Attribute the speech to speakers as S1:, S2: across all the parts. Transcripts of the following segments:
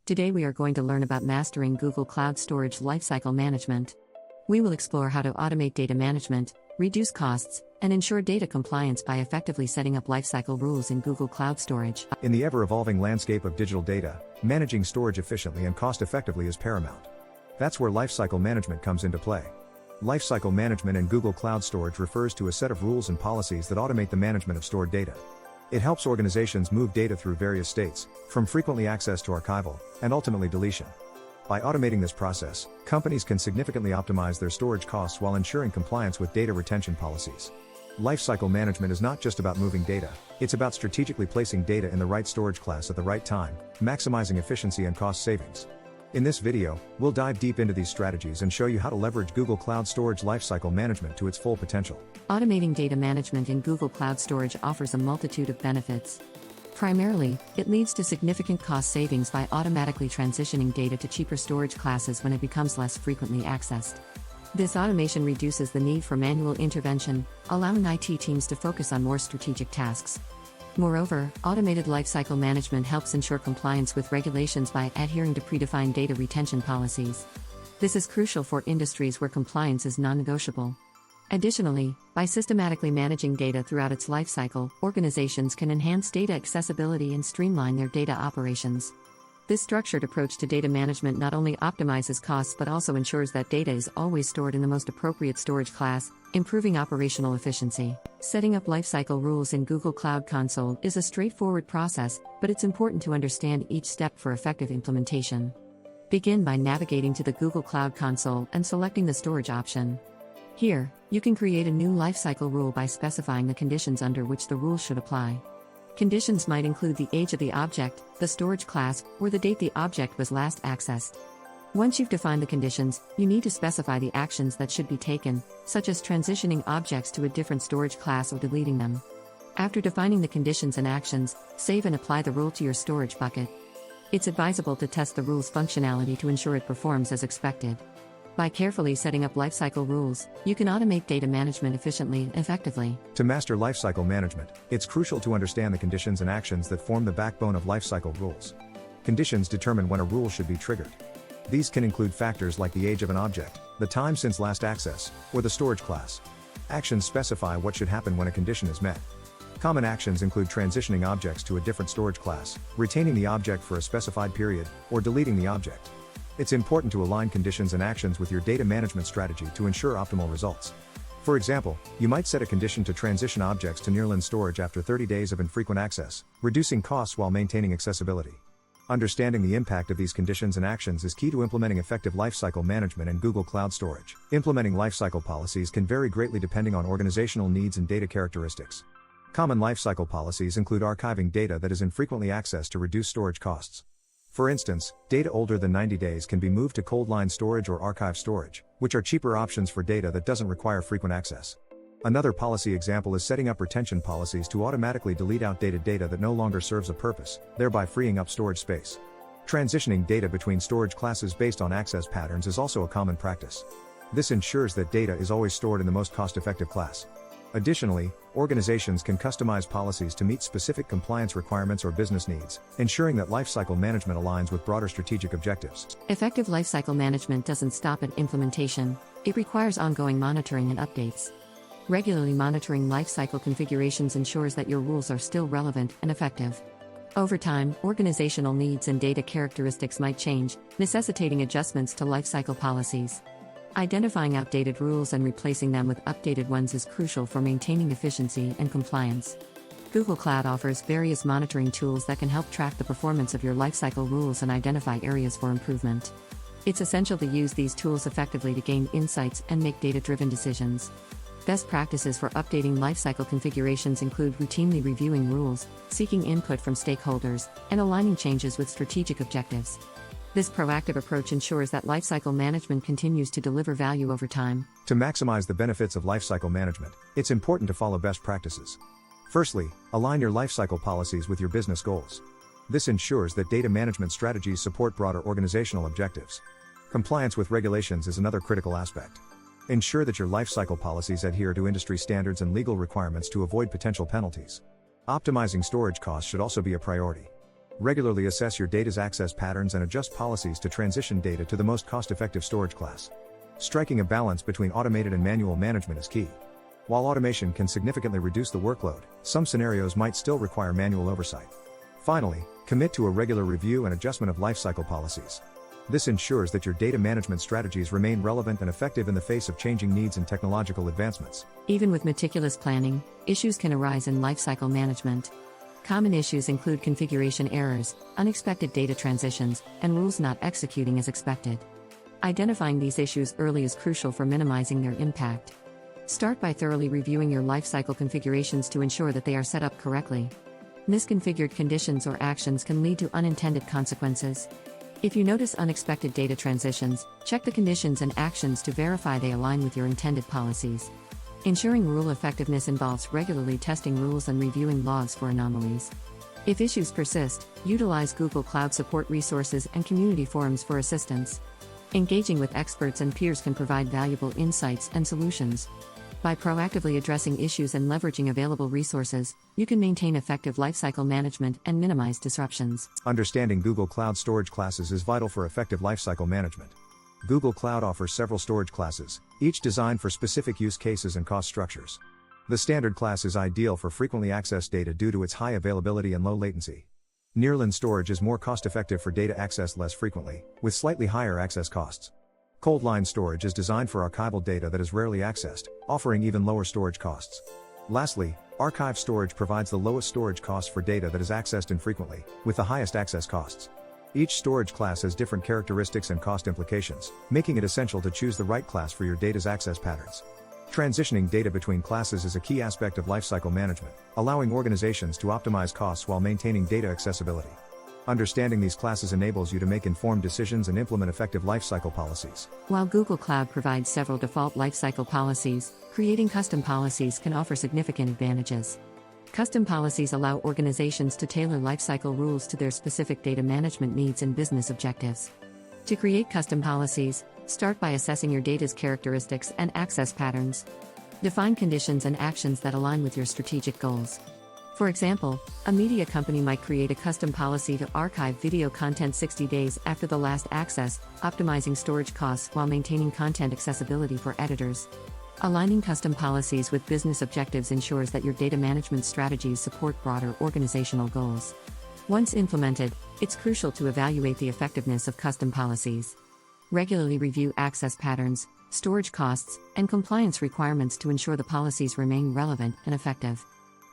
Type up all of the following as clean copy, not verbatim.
S1: Today we are going to learn about mastering Google Cloud Storage Lifecycle Management. We will explore how to automate data management, reduce costs, and ensure data compliance by effectively setting up lifecycle rules in Google Cloud Storage.
S2: In the ever-evolving landscape of digital data, managing storage efficiently and cost-effectively is paramount. That's where lifecycle management comes into play. Lifecycle management in Google Cloud Storage refers to a set of rules and policies that automate the management of stored data. It helps organizations move data through various states, from frequently accessed to archival, and ultimately deletion. By automating this process, companies can significantly optimize their storage costs while ensuring compliance with data retention policies. Lifecycle management is not just about moving data, it's about strategically placing data in the right storage class at the right time, maximizing efficiency and cost savings. In this video, we'll dive deep into these strategies and show you how to leverage Google Cloud Storage Lifecycle Management to its full potential.
S1: Automating data management in Google Cloud Storage offers a multitude of benefits. Primarily, it leads to significant cost savings by automatically transitioning data to cheaper storage classes when it becomes less frequently accessed. This automation reduces the need for manual intervention, allowing IT teams to focus on more strategic tasks. Moreover, automated lifecycle management helps ensure compliance with regulations by adhering to predefined data retention policies. This is crucial for industries where compliance is non-negotiable. Additionally, by systematically managing data throughout its lifecycle, organizations can enhance data accessibility and streamline their data operations. This structured approach to data management not only optimizes costs but also ensures that data is always stored in the most appropriate storage class, improving operational efficiency. Setting up lifecycle rules in Google Cloud Console is a straightforward process, but it's important to understand each step for effective implementation. Begin by navigating to the Google Cloud Console and selecting the storage option. Here, you can create a new lifecycle rule by specifying the conditions under which the rule should apply. Conditions might include the age of the object, the storage class, or the date the object was last accessed. Once you've defined the conditions, you need to specify the actions that should be taken, such as transitioning objects to a different storage class or deleting them. After defining the conditions and actions, save and apply the rule to your storage bucket. It's advisable to test the rule's functionality to ensure it performs as expected. By carefully setting up lifecycle rules, you can automate data management efficiently and effectively.
S2: To master lifecycle management, it's crucial to understand the conditions and actions that form the backbone of lifecycle rules. Conditions determine when a rule should be triggered. These can include factors like the age of an object, the time since last access, or the storage class. Actions specify what should happen when a condition is met. Common actions include transitioning objects to a different storage class, retaining the object for a specified period, or deleting the object. It's important to align conditions and actions with your data management strategy to ensure optimal results. For example, you might set a condition to transition objects to nearline storage after 30 days of infrequent access, reducing costs while maintaining accessibility. Understanding the impact of these conditions and actions is key to implementing effective lifecycle management in Google Cloud Storage. Implementing lifecycle policies can vary greatly depending on organizational needs and data characteristics. Common lifecycle policies include archiving data that is infrequently accessed to reduce storage costs. For instance, data older than 90 days can be moved to cold line storage or archive storage, which are cheaper options for data that doesn't require frequent access. Another policy example is setting up retention policies to automatically delete outdated data that no longer serves a purpose, thereby freeing up storage space. Transitioning data between storage classes based on access patterns is also a common practice. This ensures that data is always stored in the most cost-effective class. Additionally, organizations can customize policies to meet specific compliance requirements or business needs, ensuring that lifecycle management aligns with broader strategic objectives.
S1: Effective lifecycle management doesn't stop at implementation, it requires ongoing monitoring and updates. Regularly monitoring lifecycle configurations ensures that your rules are still relevant and effective. Over time, organizational needs and data characteristics might change, necessitating adjustments to lifecycle policies. Identifying outdated rules and replacing them with updated ones is crucial for maintaining efficiency and compliance. Google Cloud offers various monitoring tools that can help track the performance of your lifecycle rules and identify areas for improvement. It's essential to use these tools effectively to gain insights and make data-driven decisions. Best practices for updating lifecycle configurations include routinely reviewing rules, seeking input from stakeholders, and aligning changes with strategic objectives. This proactive approach ensures that lifecycle management continues to deliver value over time.
S2: To maximize the benefits of lifecycle management, it's important to follow best practices. Firstly, align your lifecycle policies with your business goals. This ensures that data management strategies support broader organizational objectives. Compliance with regulations is another critical aspect. Ensure that your lifecycle policies adhere to industry standards and legal requirements to avoid potential penalties. Optimizing storage costs should also be a priority. Regularly assess your data's access patterns and adjust policies to transition data to the most cost-effective storage class. Striking a balance between automated and manual management is key. While automation can significantly reduce the workload, some scenarios might still require manual oversight. Finally, commit to a regular review and adjustment of lifecycle policies. This ensures that your data management strategies remain relevant and effective in the face of changing needs and technological advancements.
S1: Even with meticulous planning, issues can arise in lifecycle management. Common issues include configuration errors, unexpected data transitions, and rules not executing as expected. Identifying these issues early is crucial for minimizing their impact. Start by thoroughly reviewing your lifecycle configurations to ensure that they are set up correctly. Misconfigured conditions or actions can lead to unintended consequences. If you notice unexpected data transitions, check the conditions and actions to verify they align with your intended policies. Ensuring rule effectiveness involves regularly testing rules and reviewing logs for anomalies. If issues persist, utilize Google Cloud support resources and community forums for assistance. Engaging with experts and peers can provide valuable insights and solutions. By proactively addressing issues and leveraging available resources, you can maintain effective lifecycle management and minimize disruptions.
S2: Understanding Google Cloud storage classes is vital for effective lifecycle management. Google Cloud offers several storage classes, each designed for specific use cases and cost structures. The standard class is ideal for frequently accessed data due to its high availability and low latency. Nearline storage is more cost-effective for data accessed less frequently, with slightly higher access costs. Cold line storage is designed for archival data that is rarely accessed, offering even lower storage costs. Lastly, archive storage provides the lowest storage costs for data that is accessed infrequently, with the highest access costs. Each storage class has different characteristics and cost implications, making it essential to choose the right class for your data's access patterns. Transitioning data between classes is a key aspect of lifecycle management, allowing organizations to optimize costs while maintaining data accessibility. Understanding these classes enables you to make informed decisions and implement effective lifecycle policies.
S1: While Google Cloud provides several default lifecycle policies, creating custom policies can offer significant advantages. Custom policies allow organizations to tailor lifecycle rules to their specific data management needs and business objectives. To create custom policies, start by assessing your data's characteristics and access patterns. Define conditions and actions that align with your strategic goals. For example, a media company might create a custom policy to archive video content 60 days after the last access, optimizing storage costs while maintaining content accessibility for editors. Aligning custom policies with business objectives ensures that your data management strategies support broader organizational goals. Once implemented, it's crucial to evaluate the effectiveness of custom policies. Regularly review access patterns, storage costs, and compliance requirements to ensure the policies remain relevant and effective.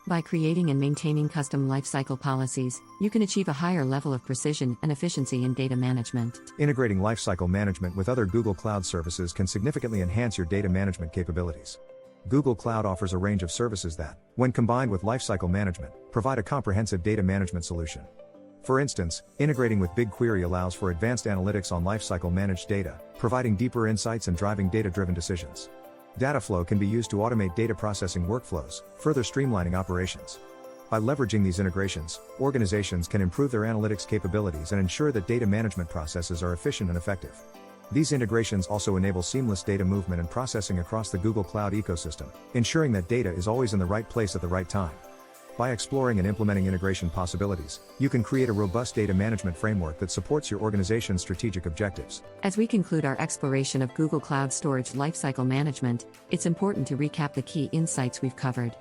S1: By creating and maintaining custom lifecycle policies, you can achieve a higher level of precision and efficiency in data management.
S2: Integrating lifecycle management with other Google Cloud services can significantly enhance your data management capabilities. Google Cloud offers a range of services that, when combined with lifecycle management, provide a comprehensive data management solution. For instance, integrating with BigQuery allows for advanced analytics on lifecycle managed data, providing deeper insights and driving data-driven decisions. Dataflow can be used to automate data processing workflows, further streamlining operations. By leveraging these integrations, organizations can improve their analytics capabilities and ensure that data management processes are efficient and effective. These integrations also enable seamless data movement and processing across the Google Cloud ecosystem, ensuring that data is always in the right place at the right time. By exploring and implementing integration possibilities, you can create a robust data management framework that supports your organization's strategic objectives.
S1: As we conclude our exploration of Google Cloud Storage lifecycle management, it's important to recap the key insights we've covered.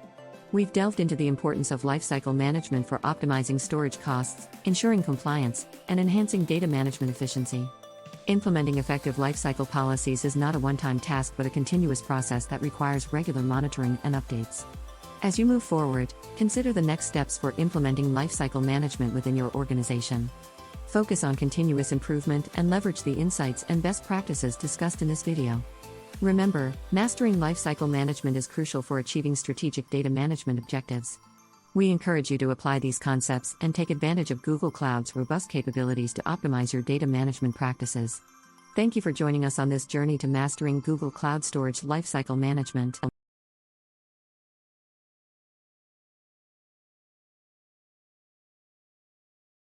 S1: We've delved into the importance of lifecycle management for optimizing storage costs, ensuring compliance, and enhancing data management efficiency. Implementing effective lifecycle policies is not a one-time task but a continuous process that requires regular monitoring and updates. As you move forward, consider the next steps for implementing lifecycle management within your organization. Focus on continuous improvement and leverage the insights and best practices discussed in this video. Remember, mastering lifecycle management is crucial for achieving strategic data management objectives. We encourage you to apply these concepts and take advantage of Google Cloud's robust capabilities to optimize your data management practices. Thank you for joining us on this journey to mastering Google Cloud Storage lifecycle management.